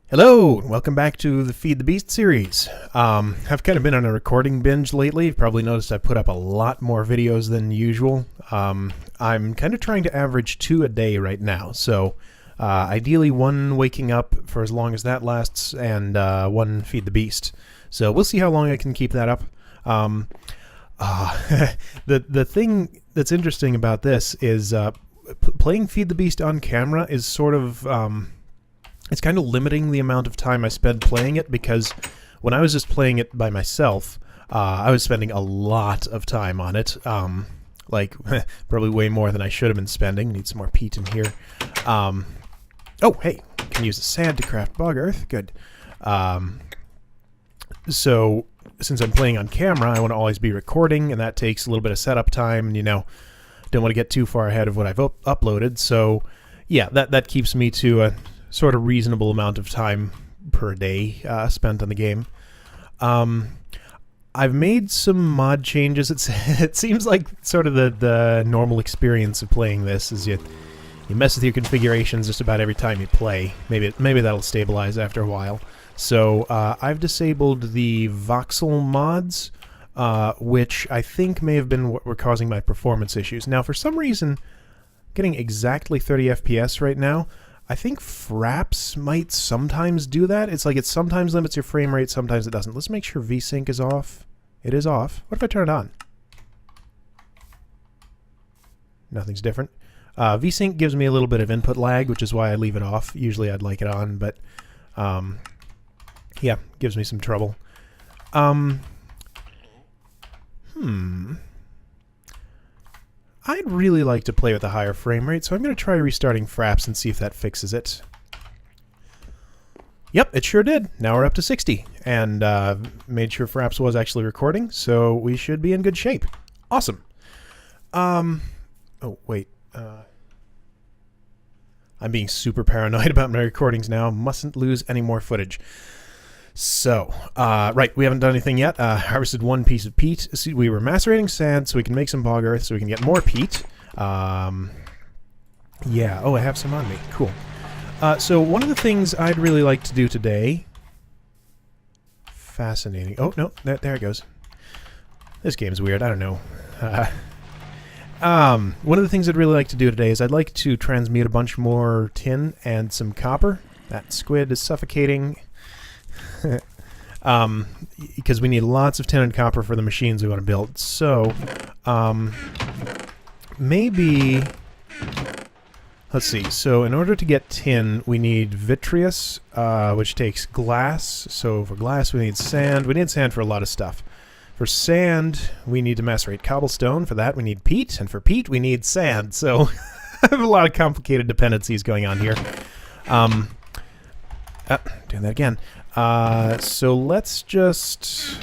Hello, and welcome back to the Feed the Beast series. I've kind of been on a recording binge lately. You've probably noticed I put up a lot more videos than usual. I'm kind of trying to average 2 a day right now, so ideally 1 waking up for as long as that lasts, and 1 Feed the Beast. So we'll see how long I can keep that up. The thing that's interesting about this is playing Feed the Beast on camera is sort of... it's kind of limiting the amount of time I spend playing it, because when I was just playing it by myself, I was spending a lot of time on it. Like, probably way more than I should have been spending. Need some more peat in here. Oh, hey, can use the sand to craft bog earth. Good. So, since I'm playing on camera, I want to always be recording, and that takes a little bit of setup time, and, you know, don't want to get too far ahead of what I've uploaded. So, yeah, that keeps me to a sort of reasonable amount of time per day spent on the game. I've made some mod changes. It seems like sort of the normal experience of playing this is you mess with your configurations just about every time you play. Maybe that'll stabilize after a while. So I've disabled the voxel mods, which I think may have been what were causing my performance issues. Now, for some reason, I'm getting exactly 30 FPS right now. I think Fraps might sometimes do that. It's like it sometimes limits your frame rate, sometimes it doesn't. Let's make sure VSync is off. It is off. What if I turn it on? Nothing's different. VSync gives me a little bit of input lag, which is why I leave it off. Usually I'd like it on, but yeah, gives me some trouble. I'd really like to play with a higher frame rate, so I'm going to try restarting Fraps and see if that fixes it. Yep, it sure did. Now we're up to 60, and made sure Fraps was actually recording, so we should be in good shape. Awesome. Oh, wait. I'm being super paranoid about my recordings now. Mustn't lose any more footage. So, right, we haven't done anything yet. Harvested 1 piece of peat. See, we were macerating sand so we can make some bog earth so we can get more peat. Yeah, oh, I have some on me. Cool. So one of the things I'd really like to do today... Fascinating. Oh, no, there it goes. This game's weird, I don't know. One of the things I'd really like to do today is I'd like to transmute a bunch more tin and some copper. That squid is suffocating... because we need lots of tin and copper for the machines we want to build. So, maybe... Let's see. So, in order to get tin, we need vitreous, which takes glass. So, for glass, we need sand. We need sand for a lot of stuff. For sand, we need to macerate cobblestone. For that, we need peat. And for peat, we need sand. So, I have a lot of complicated dependencies going on here. Doing that again. So let's just...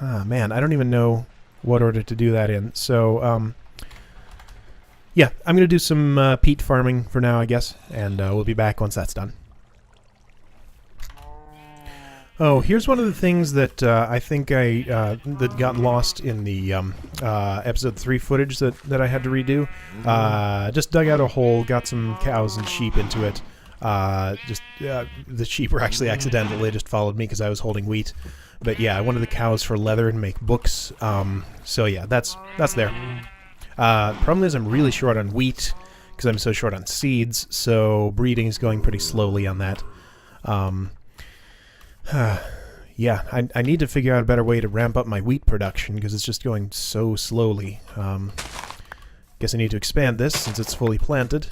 Oh, man, I don't even know what order to do that in. So, yeah, I'm going to do some peat farming for now, I guess, and we'll be back once that's done. Oh, here's one of the things that I think that got lost in the episode 3 footage that I had to redo. Just dug out a hole, got some cows and sheep into it. The sheep were actually accidental. They just followed me because I was holding wheat. But yeah, I wanted the cows for leather and make books. So yeah, that's there. Problem is I'm really short on wheat because I'm so short on seeds. So breeding is going pretty slowly on that. Yeah, I need to figure out a better way to ramp up my wheat production because it's just going so slowly. Guess I need to expand this since it's fully planted.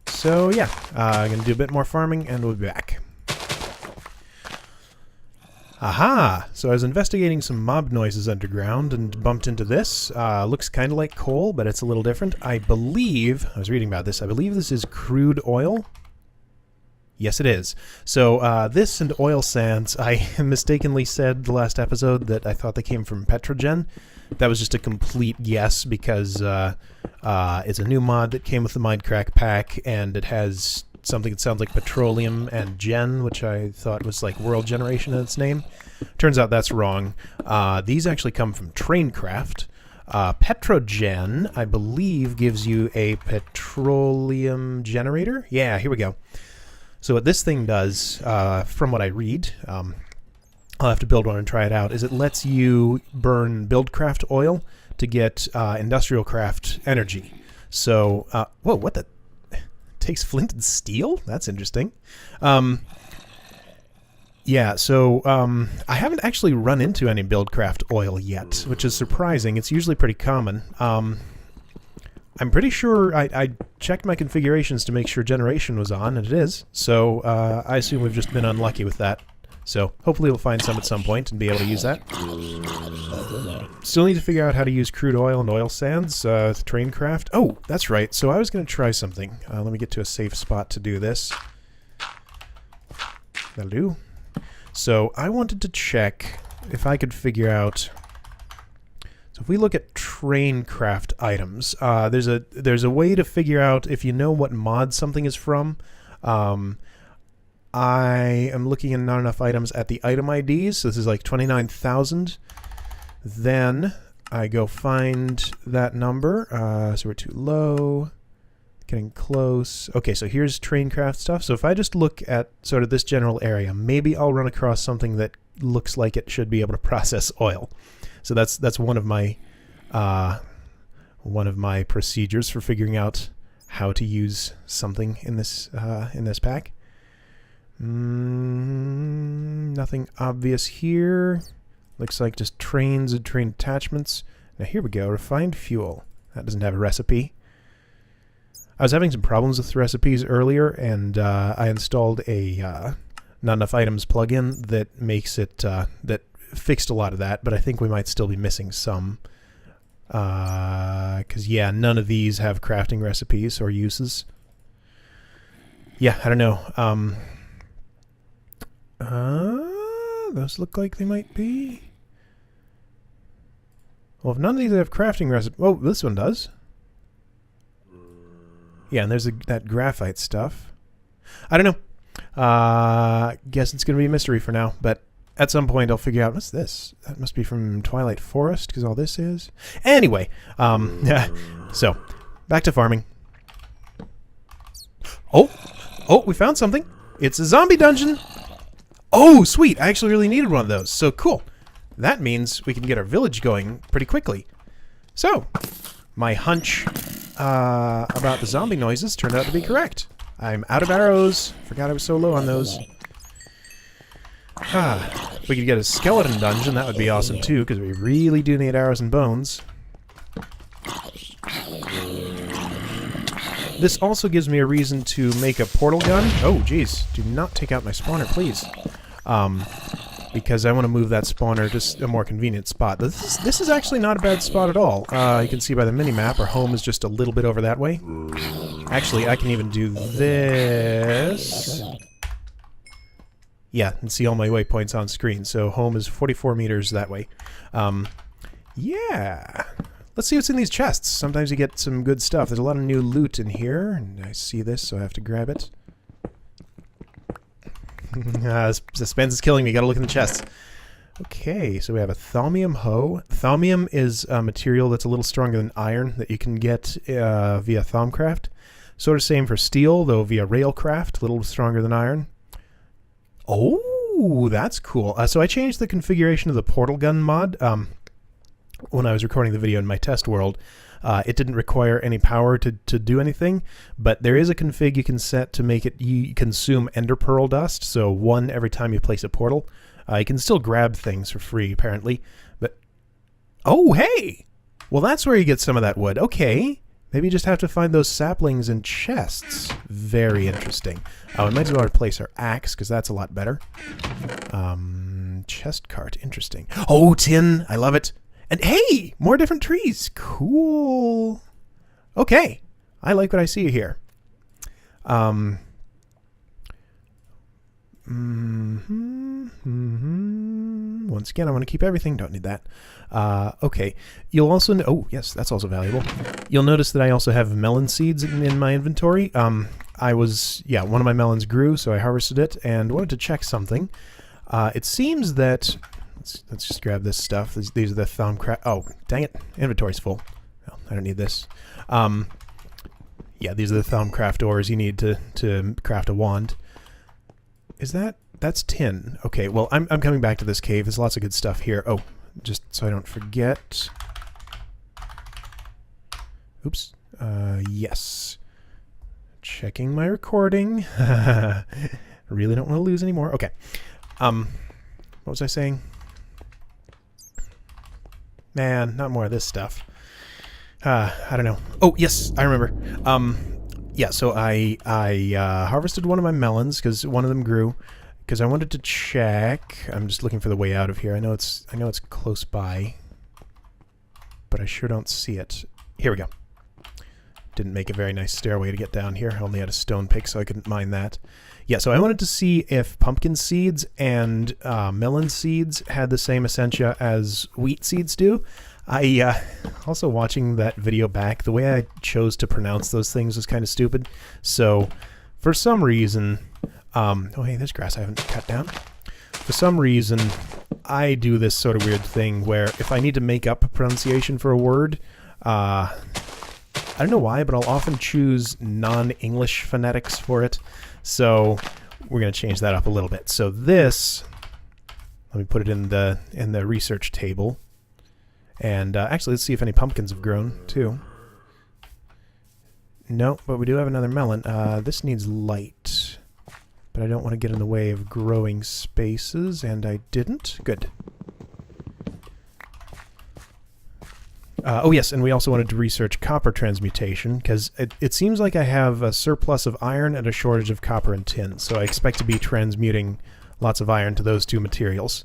So yeah, I'm going to do a bit more farming and we'll be back. Aha! So I was investigating some mob noises underground and bumped into this. Looks kind of like coal, but it's a little different. I was reading about this, I believe this is crude oil. Yes, it is. So this and oil sands, I mistakenly said the last episode that I thought they came from Petrogen. That was just a complete guess because it's a new mod that came with the Mindcrack pack, and it has something that sounds like petroleum and gen, which I thought was like world generation in its name. Turns out that's wrong. These actually come from Traincraft. Petrogen, I believe, gives you a petroleum generator. Yeah, here we go. So what this thing does, from what I read, I'll have to build one and try it out, is it lets you burn buildcraft oil to get industrial craft energy. So, whoa, what the? Takes flint and steel? That's interesting. Yeah, so I haven't actually run into any buildcraft oil yet, which is surprising. It's usually pretty common. I'm pretty sure I checked my configurations to make sure generation was on, and it is. So I assume we've just been unlucky with that. So hopefully we'll find some at some point and be able to use that. Still need to figure out how to use crude oil and oil sands, train craft. Oh, that's right. So I was going to try something. Let me get to a safe spot to do this. That'll do. So I wanted to check if I could figure out... So if we look at train craft items, there's a way to figure out if you know what mod something is from. I am looking at not enough items at the item IDs. So this is like 29,000. Then I go find that number. So we're too low. Getting close. Okay, so here's train craft stuff. So if I just look at sort of this general area, maybe I'll run across something that looks like it should be able to process oil. So that's one of my procedures for figuring out how to use something in this pack. Nothing obvious here. Looks like just trains and train attachments. Now here we go. Refined fuel. That doesn't have a recipe. I was having some problems with recipes earlier, and I installed a not enough items plugin that makes it that fixed a lot of that, but I think we might still be missing some. Because, yeah, none of these have crafting recipes or uses. Yeah, I don't know. Those look like they might be. Well, if none of these have crafting recipes... Oh, this one does. Yeah, and there's that graphite stuff. I don't know. Guess it's going to be a mystery for now, but at some point I'll figure out, what's this? That must be from Twilight Forest, because all this is. Anyway, so, back to farming. Oh, we found something. It's a zombie dungeon. Oh, sweet. I actually really needed one of those. So, cool. That means we can get our village going pretty quickly. So, my hunch about the zombie noises turned out to be correct. I'm out of arrows. Forgot I was so low on those. If we could get a skeleton dungeon, that would be awesome too, because we really do need arrows and bones. This also gives me a reason to make a portal gun. Oh, geez. Do not take out my spawner, please. Because I want to move that spawner to a more convenient spot. This is actually not a bad spot at all. You can see by the mini-map, our home is just a little bit over that way. Actually, I can even do this. Yeah, and see all my waypoints on screen. So home is 44 meters that way. Yeah. Let's see what's in these chests. Sometimes you get some good stuff. There's a lot of new loot in here, and I see this, so I have to grab it. Suspense is killing me. Gotta look in the chests. Okay, so we have a thaumium hoe. Thaumium is a material that's a little stronger than iron that you can get via Thaumcraft. Sort of same for steel, though via Railcraft, a little stronger than iron. Oh, that's cool. So I changed the configuration of the portal gun mod when I was recording the video in my test world. It didn't require any power to do anything, but there is a config you can set to make it consume ender pearl dust, so 1 every time you place a portal. You can still grab things for free, apparently, but... Oh, hey! Well, that's where you get some of that wood. Okay. Maybe you just have to find those saplings in chests. Very interesting. Oh, we might as well replace our axe, because that's a lot better. Chest cart. Interesting. Oh, tin! I love it! And hey! More different trees! Cool! Okay. I like what I see here. Once again, I want to keep everything. Don't need that. Okay. You'll also... Oh, yes, that's also valuable. You'll notice that I also have melon seeds in my inventory. one of my melons grew, so I harvested it, and wanted to check something. It seems that... Let's just grab this stuff. These are the Thaumcraft... Oh, dang it. Inventory's full. Well, I don't need this. Yeah, these are the Thaumcraft ores you need to craft a wand. Is that's tin? Okay, well, I'm coming back to this cave. There's lots of good stuff here. Oh, just so I don't forget. Oops. Yes. Checking my recording. Really don't want to lose any more. Okay. What was I saying? Man, not more of this stuff. I don't know. Oh, yes, I remember. Yeah, so I harvested one of my melons because one of them grew. Because I wanted to check. I'm just looking for the way out of here. I know it's close by, but I sure don't see it. Here we go. Didn't make a very nice stairway to get down here. I only had a stone pick, so I couldn't mine that. Yeah, so I wanted to see if pumpkin seeds and melon seeds had the same essentia as wheat seeds do. I also watching that video back, the way I chose to pronounce those things was kind of stupid. So for some reason, oh hey, there's grass I haven't cut down. For some reason, I do this sort of weird thing where if I need to make up a pronunciation for a word, I don't know why, but I'll often choose non-English phonetics for it. So we're going to change that up a little bit. So this, let me put it in the research table. And actually, let's see if any pumpkins have grown, too. No, but we do have another melon. This needs light. But I don't want to get in the way of growing spaces, and I didn't. Good. Oh yes, and we also wanted to research copper transmutation, because it seems like I have a surplus of iron and a shortage of copper and tin, so I expect to be transmuting lots of iron to those two materials.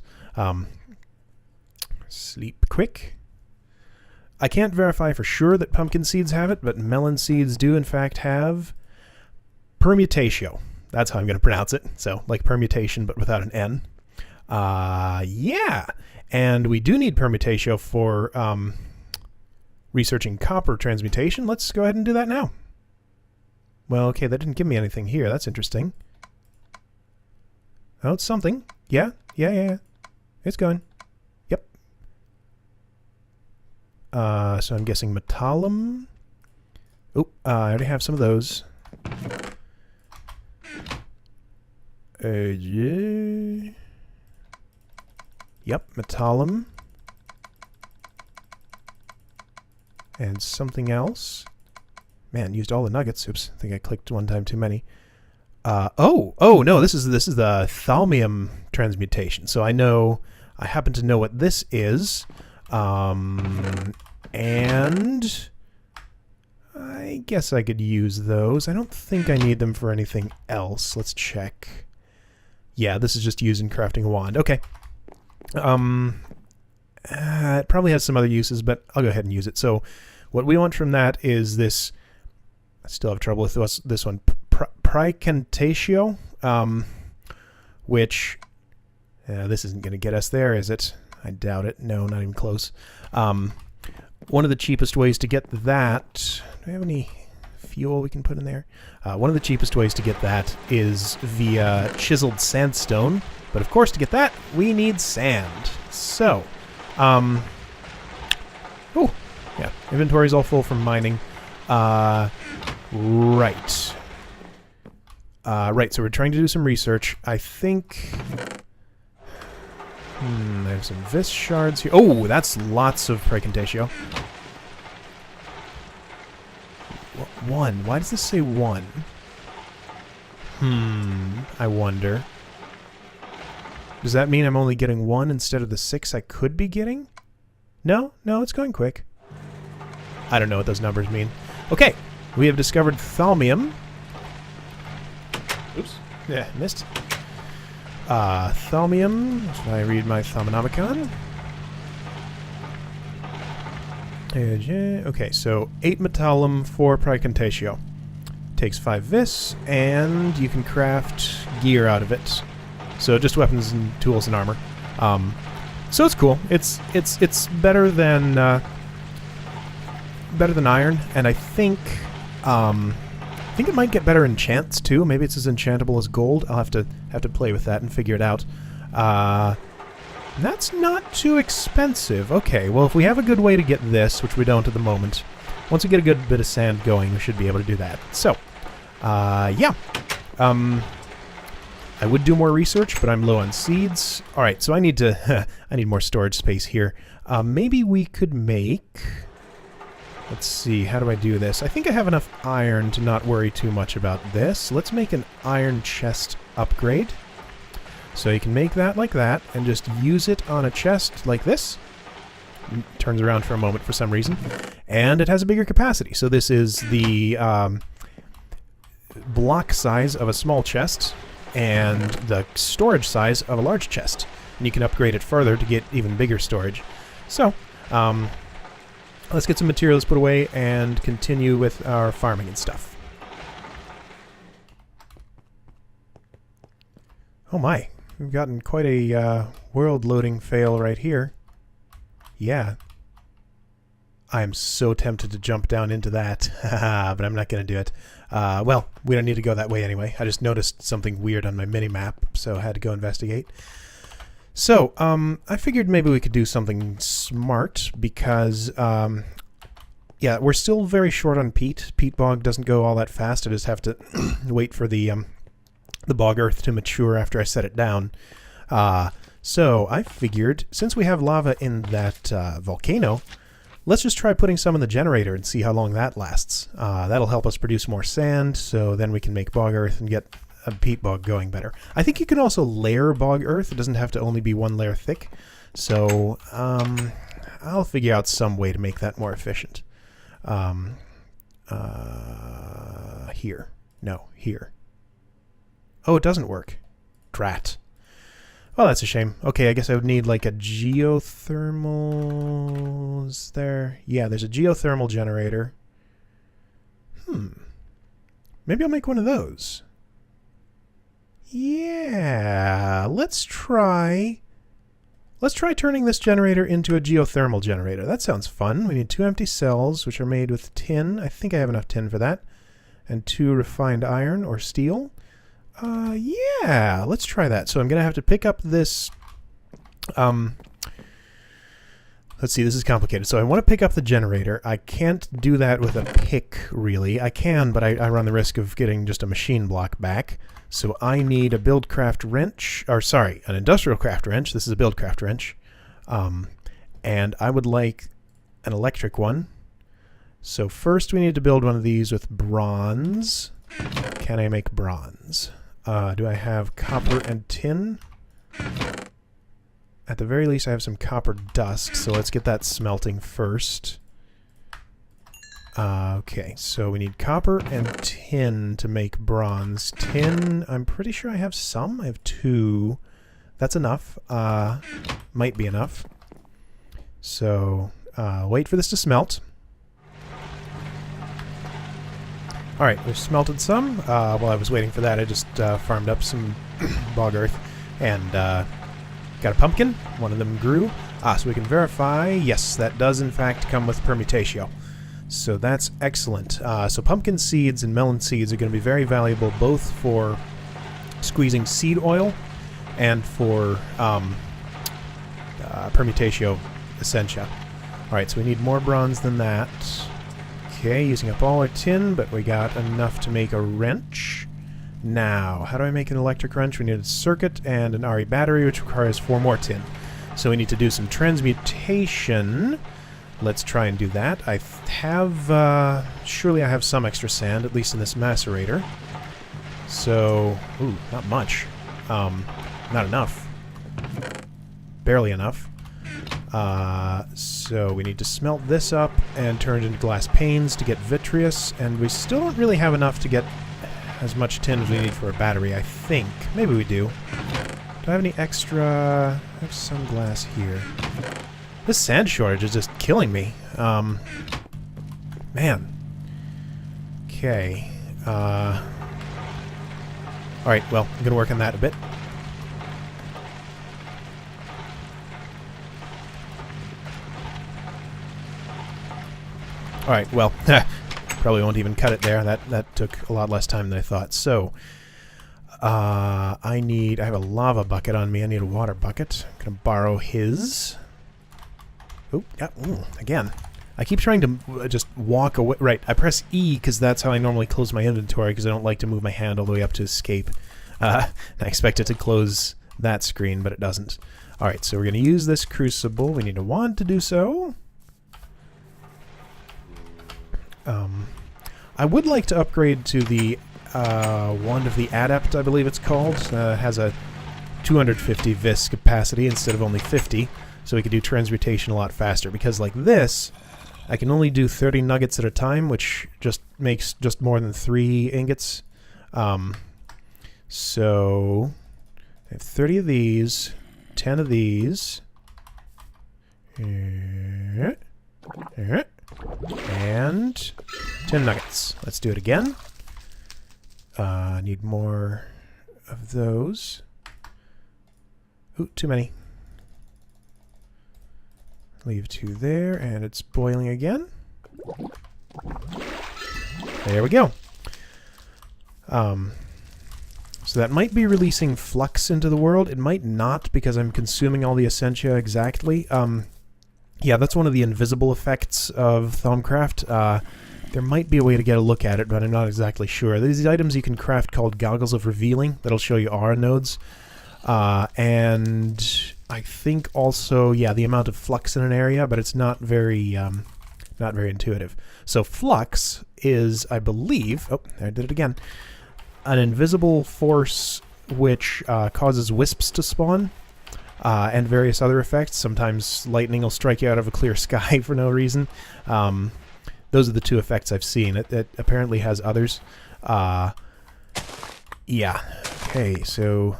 Sleep quick. I can't verify for sure that pumpkin seeds have it, but melon seeds do in fact have permutatio. That's how I'm going to pronounce it. So, like permutation, but without an N. Yeah! And we do need permutatio for researching copper transmutation. Let's go ahead and do that now. Well, okay, that didn't give me anything here. That's interesting. Oh, it's something. Yeah. It's going. Yep. So I'm guessing metallum. Oh, I already have some of those. Yeah. Yep, metallum. And something else. Man, used all the nuggets. Oops, I think I clicked one time too many. Oh no, this is the thalmium transmutation. So I happen to know what this is. And I guess I could use those. I don't think I need them for anything else. Let's check. Yeah, this is just used in crafting a wand. Okay. It probably has some other uses, but I'll go ahead and use it. So what we want from that is this. I still have trouble with this one. Praecantatio, which this isn't going to get us there, is it? I doubt it. No, not even close. One of the cheapest ways to get that... Do we have any fuel we can put in there? One of the cheapest ways to get that is via chiseled sandstone. But of course, to get that, we need sand. So, oh, yeah, inventory's all full from mining. Right. Right, so we're trying to do some research. I think... I have some vis shards here. Oh, that's lots of Praecantatio. One. Why does this say one? I wonder. Does that mean I'm only getting one instead of the 6 I could be getting? No, it's going quick. I don't know what those numbers mean. Okay, we have discovered thalmium. Oops. Yeah, missed. Thalmium. If I read my Thalmonomicon. Okay, so 8 metallum, 4 Praecantatio. Takes 5 vis, and you can craft gear out of it. So just weapons and tools and armor. So it's cool. It's better than iron, and I think it might get better enchants too. Maybe it's as enchantable as gold. I'll have to play with that and figure it out. That's not too expensive. Okay, well if we have a good way to get this, which we don't at the moment, once we get a good bit of sand going, we should be able to do that. So, yeah. I would do more research, but I'm low on seeds. All right, so I need to I need more storage space here. Maybe we could make... Let's see, how do I do this? I think I have enough iron to not worry too much about this. Let's make an iron chest upgrade. So you can make that like that, and just use it on a chest like this. Turns around for a moment for some reason. And it has a bigger capacity. So this is the block size of a small chest, and the storage size of a large chest. And you can upgrade it further to get even bigger storage. So, let's get some materials put away and continue with our farming and stuff. Oh my, we've gotten quite a world loading fail right here. Yeah. I'm so tempted to jump down into that, but I'm not going to do it. Well, we don't need to go that way anyway. I just noticed something weird on my mini-map, so I had to go investigate. So, I figured maybe we could do something smart because, yeah, we're still very short on peat. Peat bog doesn't go all that fast. I just have to wait for the bog earth to mature after I set it down. So I figured, since we have lava in that volcano, let's just try putting some in the generator and see how long that lasts. That'll help us produce more sand, so then we can make bog earth and get a peat bog going better. I think you can also layer bog earth. It doesn't have to only be one layer thick. So I'll figure out some way to make that more efficient. Here. No, here. Oh, it doesn't work. Drat. Well, that's a shame. Okay, I guess I would need like a geothermal... Is there? Yeah, there's a geothermal generator. Maybe I'll make one of those. Yeah, let's try turning this generator into a geothermal generator. That sounds fun. We need 2 empty cells, which are made with tin. I think I have enough tin for that. And 2 refined iron or steel. Yeah, let's try that. So I'm going to have to pick up this... let's see, this is complicated. So I want to pick up the generator. I can't do that with a pick, really. I can, but I run the risk of getting just a machine block back. So I need a BuildCraft wrench, or sorry, an industrial craft wrench. This is a BuildCraft wrench. And I would like an electric one. So first we need to build one of these with bronze. Can I make bronze? Do I have copper and tin? At the very least I have some copper dust, so let's get that smelting first. Okay, so we need copper and tin to make bronze. Tin, I'm pretty sure I have some. I have 2. That's enough. Might be enough. So, wait for this to smelt. Alright, we've smelted some. While I was waiting for that, I just farmed up some bog earth and got a pumpkin. One of them grew. So we can verify. Yes, that does in fact come with permutatio. So that's excellent. So pumpkin seeds and melon seeds are going to be very valuable both for squeezing seed oil and for permutatio essentia. Alright, so we need more bronze than that. Okay, using up all our tin, but we got enough to make a wrench. Now, how do I make an electric wrench? We need a circuit and an RE battery, which requires 4 more tin. So we need to do some transmutation. Let's try and do that. I have, surely I have some extra sand, at least in this macerator. So, ooh, not much. Not enough. Barely enough. So we need to smelt this up and turn it into glass panes to get vitreous, and we still don't really have enough to get as much tin as we need for a battery, I think. Maybe we do. Do I have any extra... I have some glass here. This sand shortage is just killing me. Man. Okay. Alright, well, I'm gonna work on that a bit. Alright, well, probably won't even cut it there. That took a lot less time than I thought. So, I have a lava bucket on me. I need a water bucket. I'm gonna borrow his. Oh, yeah, again. I keep trying to just walk away. Right, I press E because that's how I normally close my inventory because I don't like to move my hand all the way up to escape. I expect it to close that screen, but it doesn't. Alright, so we're going to use this crucible. We need a wand to do so. I would like to upgrade to the wand of the adept, I believe it's called. It has a 250 vis capacity instead of only 50, so we could do transmutation a lot faster. Because like this, I can only do 30 nuggets at a time, which just makes just more than 3 ingots. So I have 30 of these, 10 of these, and 10 nuggets. Let's do it again. I need more of those. Ooh, too many. Leave 2 there, and it's boiling again. There we go. So that might be releasing flux into the world. It might not, because I'm consuming all the essentia exactly. Yeah, that's one of the invisible effects of Thaumcraft. There might be a way to get a look at it, but I'm not exactly sure. There's these items you can craft called Goggles of Revealing that'll show you aura nodes. And I think also, yeah, the amount of flux in an area, but it's not very intuitive. So flux is, I believe, oh, I did it again, an invisible force which causes wisps to spawn, and various other effects. Sometimes lightning will strike you out of a clear sky for no reason. Those are the 2 effects I've seen. It apparently has others. Yeah. Okay, so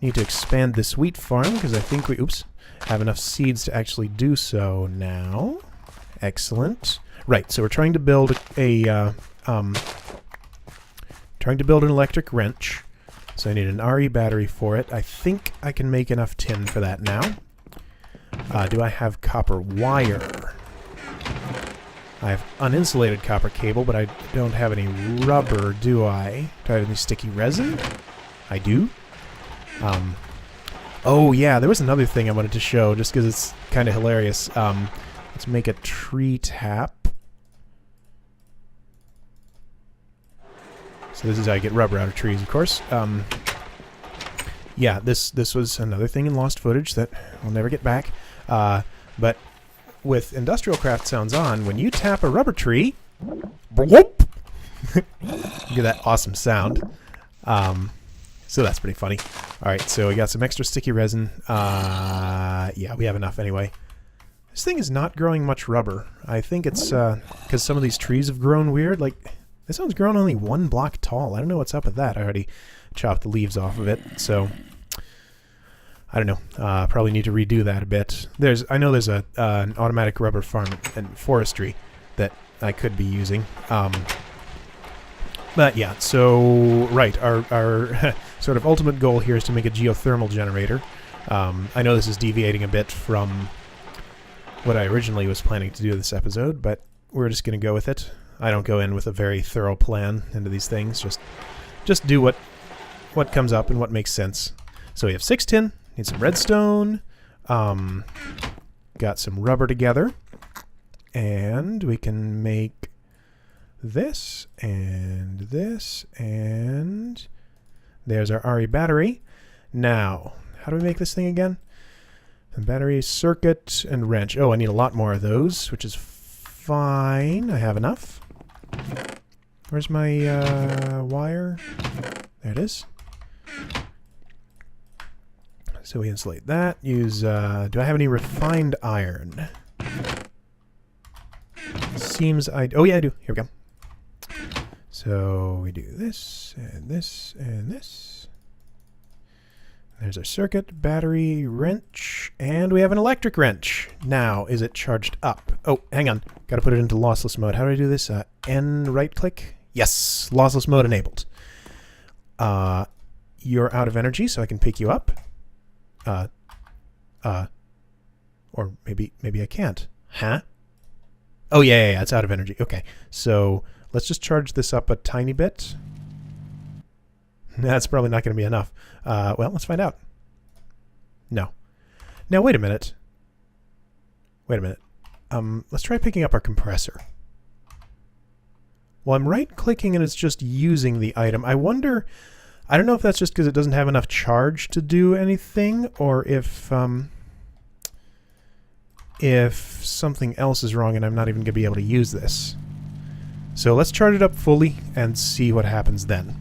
need to expand this wheat farm because I think we, oops, have enough seeds to actually do so now. Excellent. Right, so we're trying to build an electric wrench. So I need an RE battery for it. I think I can make enough tin for that now. Do I have copper wire? I have uninsulated copper cable, but I don't have any rubber, do I? Do I have any sticky resin? I do. Oh yeah, there was another thing I wanted to show, just because it's kind of hilarious. Let's make a tree tap. So this is how you get rubber out of trees, of course. Yeah, this was another thing in lost footage that I'll never get back. But with Industrial Craft sounds on, when you tap a rubber tree, whoop, you get that awesome sound. So that's pretty funny. Alright, so we got some extra sticky resin. Yeah, we have enough anyway. This thing is not growing much rubber. I think it's because some of these trees have grown weird. Like, this one's grown only 1 block tall. I don't know what's up with that. I already chopped the leaves off of it, so I don't know. Probably need to redo that a bit. I know there's an automatic rubber farm and forestry that I could be using. But yeah, so right, our sort of ultimate goal here is to make a geothermal generator. I know this is deviating a bit from what I originally was planning to do this episode, but we're just going to go with it. I don't go in with a very thorough plan into these things. Just do what comes up and what makes sense. So we have 6 tin. Need some redstone. Got some rubber together. And we can make this and this, and there's our RE battery. Now, how do we make this thing again? The battery, circuit, and wrench. Oh, I need a lot more of those, which is fine. I have enough. Where's my wire? There it is. So we insulate that. Use, do I have any refined iron? Seems oh yeah, I do. Here we go. So we do this, and this, and this. There's our circuit, battery, wrench, and we have an electric wrench. Now, is it charged up? Oh, hang on. Got to put it into lossless mode. How do I do this? N right-click? Yes, lossless mode enabled. You're out of energy, so I can pick you up. Or maybe I can't. Huh? Oh, yeah, it's out of energy. Okay, so let's just charge this up a tiny bit. That's probably not going to be enough. Well, let's find out. No. Now, wait a minute. Let's try picking up our compressor. Well, I'm right-clicking and it's just using the item. I wonder I don't know if that's just because it doesn't have enough charge to do anything, or if something else is wrong and I'm not even going to be able to use this. So let's charge it up fully and see what happens then.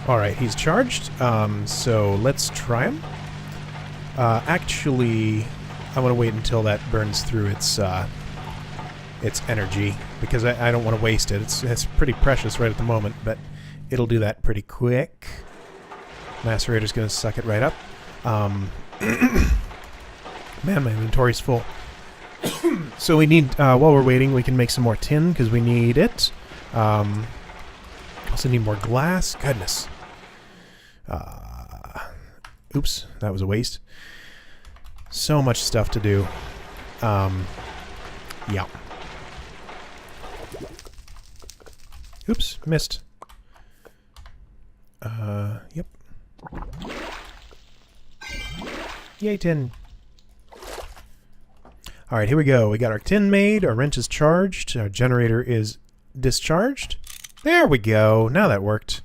Alright, he's charged, so let's try him. Actually, I want to wait until that burns through its energy, because I don't want to waste it. It's pretty precious right at the moment, but it'll do that pretty quick. Macerator's going to suck it right up. Man, my inventory's full. So we need, while we're waiting, we can make some more tin, because we need it. Also need more glass. Goodness. Oops, that was a waste. So much stuff to do. Yeah. Oops, missed. Yep. Yay, tin. Alright, here we go. We got our tin made, our wrench is charged, our generator is discharged. There we go. Now that worked.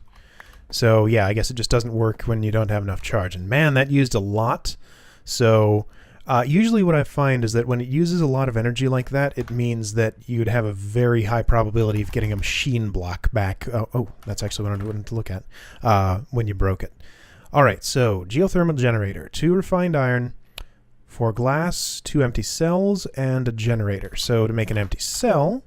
So, yeah, I guess it just doesn't work when you don't have enough charge. And man, that used a lot. So, usually what I find is that when it uses a lot of energy like that, it means that you'd have a very high probability of getting a machine block back. Oh, that's actually what I wanted to look at when you broke it. Alright, so geothermal generator, 2 refined iron, 4 glass, 2 empty cells, and a generator. So to make an empty cell,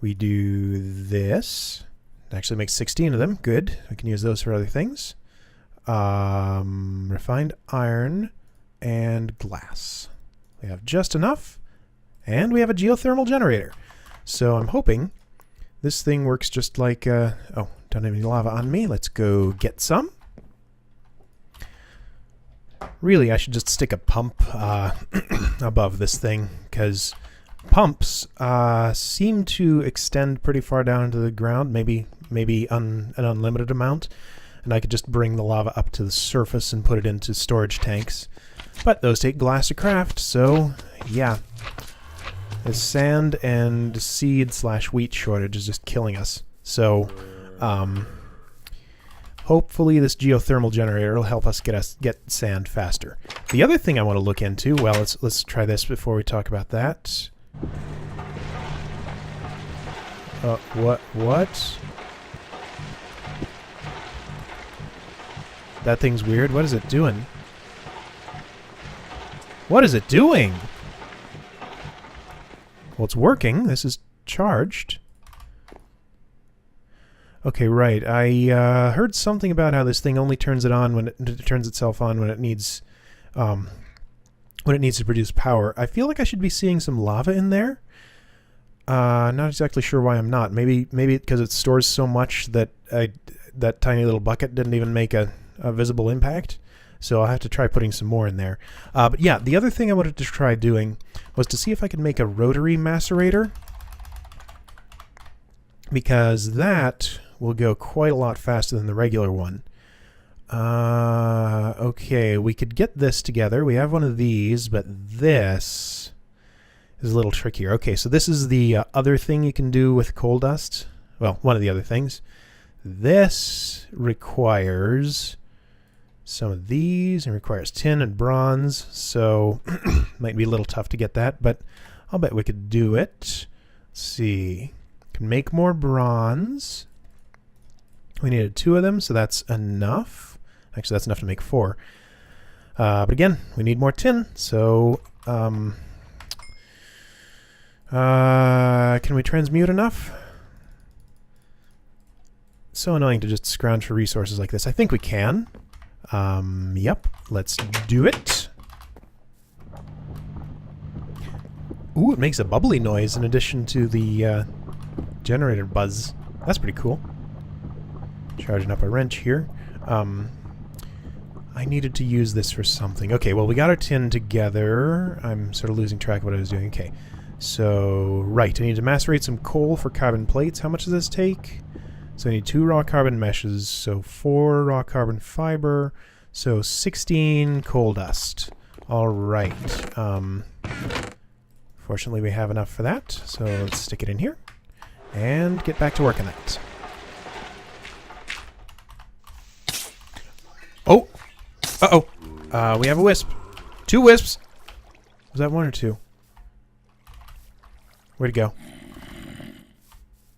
we do this. It actually makes 16 of them. Good. We can use those for other things. Refined iron and glass. We have just enough. And we have a geothermal generator. So I'm hoping this thing works just like... oh, don't have any lava on me. Let's go get some. Really, I should just stick a pump above this thing, because pumps seem to extend pretty far down into the ground, maybe an unlimited amount, and I could just bring the lava up to the surface and put it into storage tanks. But those take glass to craft, so yeah. The sand and seed / wheat shortage is just killing us. So, hopefully this geothermal generator will help us get sand faster. The other thing I want to look into, well, let's try this before we talk about that. What? That thing's weird. What is it doing? What is it doing? Well, it's working. This is charged. Okay, right. I heard something about how this thing only turns it on when it turns itself on when it needs to produce power. I feel like I should be seeing some lava in there. Not exactly sure why I'm not. Maybe because it stores so much that that tiny little bucket didn't even make a visible impact. So I'll have to try putting some more in there. But yeah, the other thing I wanted to try doing was to see if I could make a rotary macerator, because that will go quite a lot faster than the regular one. Okay, we could get this together. We have one of these, but this is a little trickier. Okay, so this is the other thing you can do with coal dust. Well, one of the other things. This requires some of these and requires tin and bronze, so might be a little tough to get that, but I'll bet we could do it. Let's see. Can make more bronze. We needed 2 of them, so that's enough. Actually, that's enough to make 4. But again, we need more tin, so can we transmute enough? So annoying to just scrounge for resources like this. I think we can. Yep, let's do it. Ooh, it makes a bubbly noise in addition to the generator buzz. That's pretty cool. Charging up a wrench here. I needed to use this for something. Okay, well, we got our tin together. I'm sort of losing track of what I was doing. Okay, so, right, I need to macerate some coal for carbon plates. How much does this take? So I need 2 raw carbon meshes, so 4 raw carbon fiber, so 16 coal dust. All right. Fortunately, we have enough for that, so let's stick it in here and get back to work on that. Oh! Uh-oh. We have a wisp. 2 wisps! Was that 1 or 2? Where'd he go?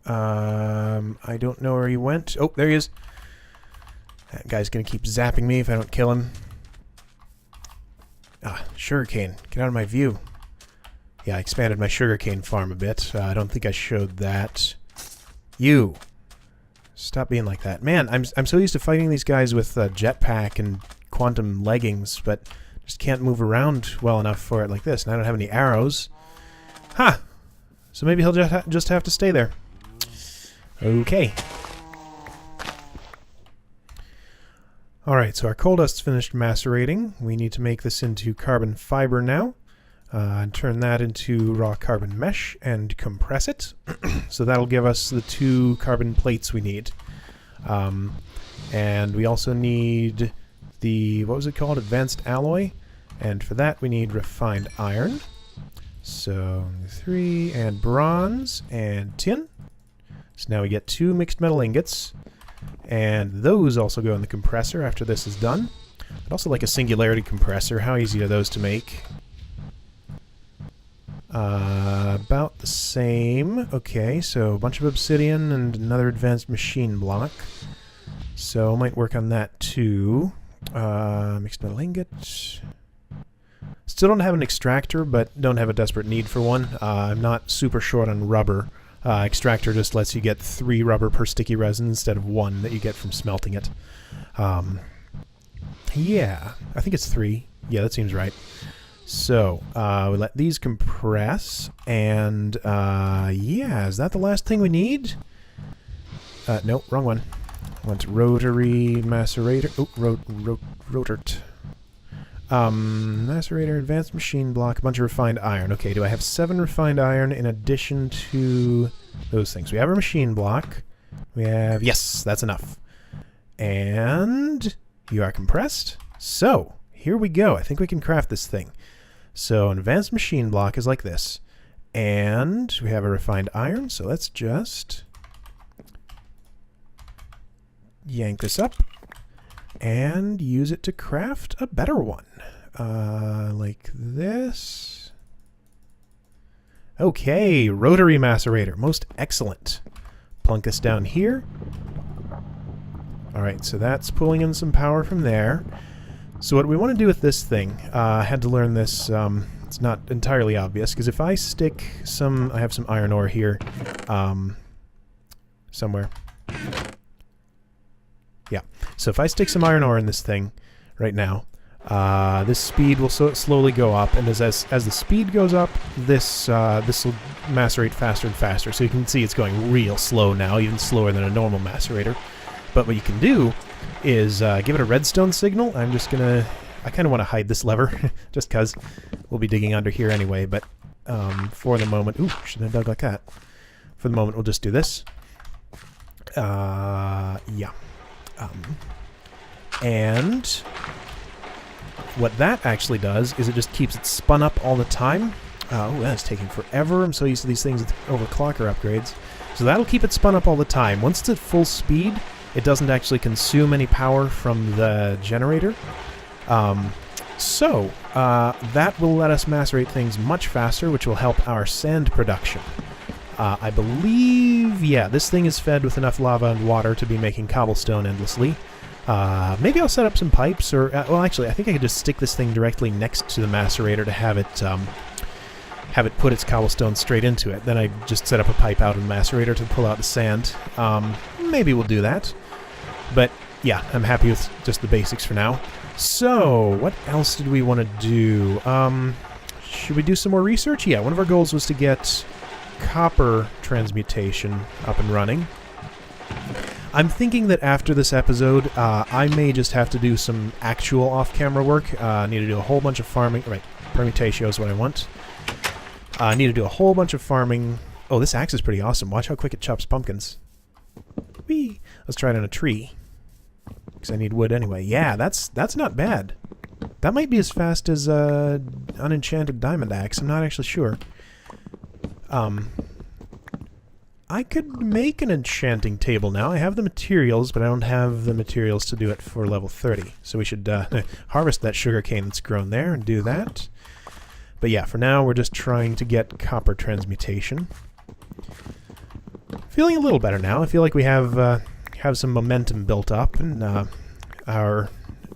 I don't know where he went. Oh, there he is. That guy's gonna keep zapping me if I don't kill him. Ah, sugarcane. Get out of my view. Yeah, I expanded my sugarcane farm a bit. I don't think I showed that. You! Stop being like that. Man, I'm so used to fighting these guys with jetpack and quantum leggings, but just can't move around well enough for it like this. And I don't have any arrows. Ha! Huh. So maybe he'll just have to stay there. Okay. Alright, so our coal dust's finished macerating. We need to make this into carbon fiber now. And turn that into raw carbon mesh and compress it. So that'll give us the 2 carbon plates we need. And we also need the, what was it called? Advanced alloy. And for that we need refined iron. So 3 and bronze and tin. So now we get 2 mixed metal ingots. And those also go in the compressor after this is done. I'd also like a singularity compressor. How easy are those to make? About the same. Okay, so a bunch of obsidian and another advanced machine block. So I might work on that too. Mixed metal ingot. Still don't have an extractor, but don't have a desperate need for one. I'm not super short on rubber. Extractor just lets you get 3 rubber per sticky resin instead of 1 that you get from smelting it. Yeah, I think it's 3. Yeah, that seems right. So, we let these compress, and, yeah, is that the last thing we need? No, wrong one. I want rotary macerator. Oh, rotart. Macerator, advanced machine block, a bunch of refined iron. Okay, do I have 7 refined iron in addition to those things? We have our machine block. We have... Yes, that's enough. And you are compressed. So, here we go. I think we can craft this thing. So, an advanced machine block is like this. And we have a refined iron, so let's just yank this up and use it to craft a better one. Like this. Okay, rotary macerator. Most excellent. Plunk this down here. Alright, so that's pulling in some power from there. So what we want to do with this thing, I had to learn this, it's not entirely obvious, because if I stick some, I have some iron ore here, somewhere. Yeah, so if I stick some iron ore in this thing right now, this speed will slowly go up, and as the speed goes up, this will macerate faster and faster. So you can see it's going real slow now, even slower than a normal macerator. But what you can do is give it a redstone signal. I'm just gonna... I kind of want to hide this lever, just because we'll be digging under here anyway, but for the moment... Ooh, shouldn't have dug like that. For the moment, we'll just do this. Yeah. And what that actually does is it just keeps it spun up all the time. Oh, that's taking forever. I'm so used to these things with overclocker upgrades. So that'll keep it spun up all the time. Once it's at full speed, it doesn't actually consume any power from the generator. So that will let us macerate things much faster, which will help our sand production. I believe, yeah, this thing is fed with enough lava and water to be making cobblestone endlessly. Maybe I'll set up some pipes, or, well, actually, I think I could just stick this thing directly next to the macerator to have it put its cobblestone straight into it. Then I just set up a pipe out of the macerator to pull out the sand. Maybe we'll do that. But, yeah, I'm happy with just the basics for now. So, what else did we want to do? Should we do some more research? Yeah, one of our goals was to get copper transmutation up and running. I'm thinking that after this episode, I may just have to do some actual off-camera work. I need to do a whole bunch of farming. Right, permutatio is what I want. I need to do a whole bunch of farming. Oh, this axe is pretty awesome. Watch how quick it chops pumpkins. Whee! Let's try it on a tree. Because I need wood anyway. Yeah, that's not bad. That might be as fast as unenchanted diamond axe. I'm not actually sure. I could make an enchanting table now. I have the materials, but I don't have the materials to do it for level 30. So we should harvest that sugarcane that's grown there and do that. But yeah, for now we're just trying to get copper transmutation. Feeling a little better now. I feel like we have some momentum built up and our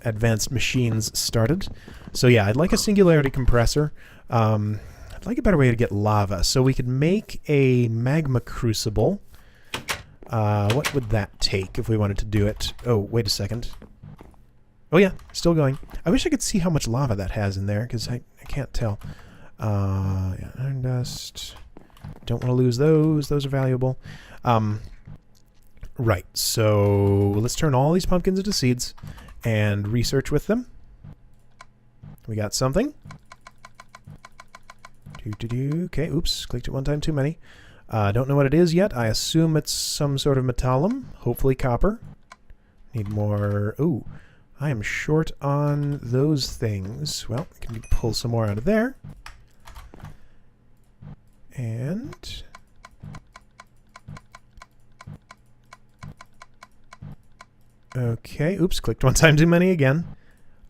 advanced machines started. So yeah, I'd like a singularity compressor. I'd like a better way to get lava. So we could make a magma crucible. What would that take if we wanted to do it? Oh, wait a second. Oh yeah, still going. I wish I could see how much lava that has in there, because I can't tell. Yeah, iron dust. Don't want to lose those. Those are valuable. Right, so let's turn all these pumpkins into seeds and research with them. We got something. Okay, oops, clicked it one time too many. Don't know what it is yet. I assume it's some sort of metallum, hopefully copper. Need more. Ooh, I am short on those things. Well, I can pull some more out of there. And okay, oops, clicked one time too many again.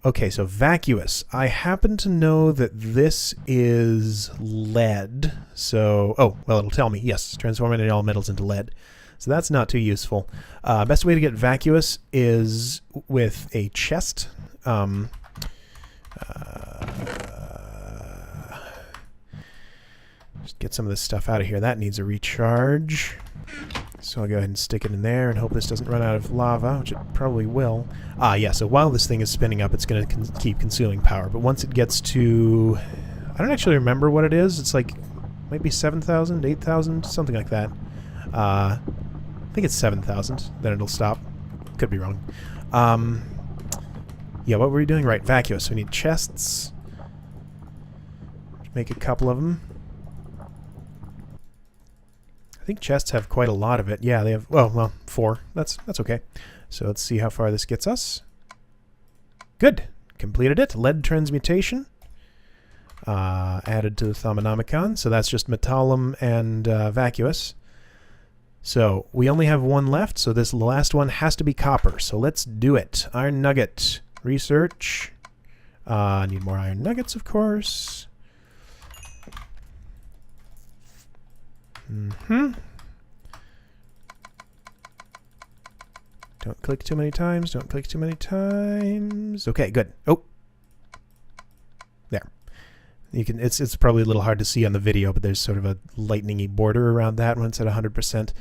Okay, so vacuous. I happen to know that this is lead. So, oh, well, it'll tell me. Yes, transforming all metals into lead. So that's not too useful. Best way to get vacuous is with a chest. Just get some of this stuff out of here. That needs a recharge. So I'll go ahead and stick it in there and hope this doesn't run out of lava, which it probably will. Yeah, so while this thing is spinning up, it's going to keep consuming power. But once it gets to... I don't actually remember what it is. It's like, might be 7,000, 8,000, something like that. I think it's 7,000. Then it'll stop. Could be wrong. Yeah, what were we doing? Right, vacuous. So we need chests. Make a couple of them. I think chests have quite a lot of it. Yeah, they have, well, 4. That's okay. So let's see how far this gets us. Good. Completed it. Lead transmutation. Added to the Thaumonomicon. So that's just metallum and vacuous. So we only have one left, so this last one has to be copper. So let's do it. Iron nugget. Research. Need more iron nuggets, of course. Don't click too many times. Don't click too many times. Okay, good. Oh, there. You can. It's probably a little hard to see on the video, but there's sort of a lightningy border around that when it's at 100%.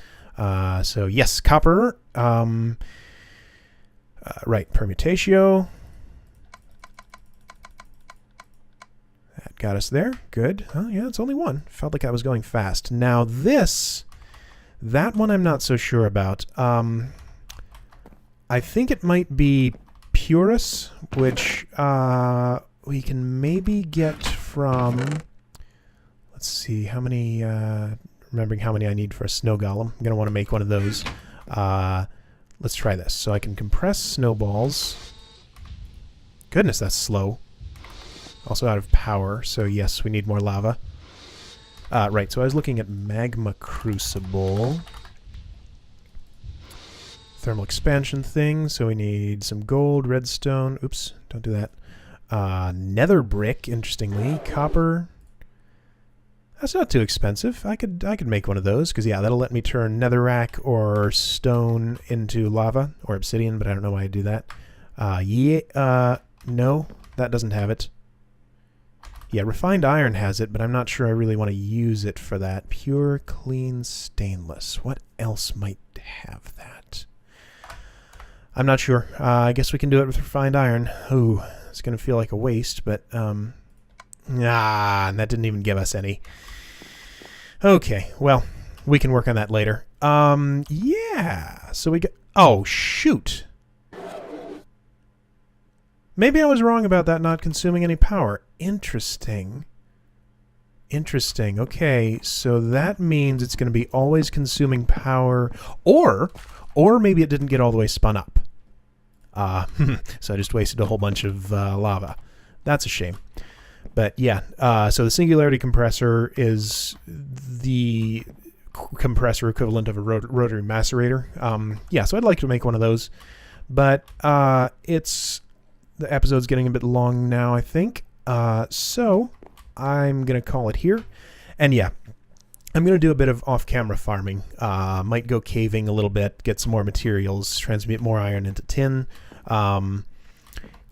So yes, copper. Right, permutatio. That got us there. Good. Oh yeah, it's only one. Felt like I was going fast. Now this, that one I'm not so sure about. I think it might be Purus, which we can maybe get from, let's see, how many, remembering how many I need for a snow golem. I'm going to want to make one of those. Let's try this. So I can compress snowballs. Goodness, that's slow. Also out of power, so yes, we need more lava. Right, so I was looking at magma crucible. Thermal expansion thing, so we need some gold, redstone. Oops, don't do that. Nether brick, interestingly. Copper. That's not too expensive. I could make one of those, because yeah, that'll let me turn netherrack or stone into lava, or obsidian, but I don't know why I do that. No, that doesn't have it. Yeah, refined iron has it, but I'm not sure I really want to use it for that. Pure, clean stainless. What else might have that? I'm not sure. I guess we can do it with refined iron. Ooh, it's going to feel like a waste, but, and that didn't even give us any. Okay, well, we can work on that later. Yeah, so we got... Oh, shoot! Maybe I was wrong about that not consuming any power. Interesting. Interesting. Okay, so that means it's going to be always consuming power, or maybe it didn't get all the way spun up. So I just wasted a whole bunch of lava. That's a shame. But yeah, so the singularity compressor is the compressor equivalent of a rotary macerator. Yeah, so I'd like to make one of those, but the episode's getting a bit long now, I think. So I'm gonna call it here, and yeah, I'm gonna do a bit of off-camera farming. Might go caving a little bit, get some more materials, transmute more iron into tin.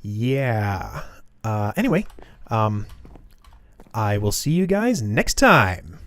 Yeah. Anyway, I will see you guys next time.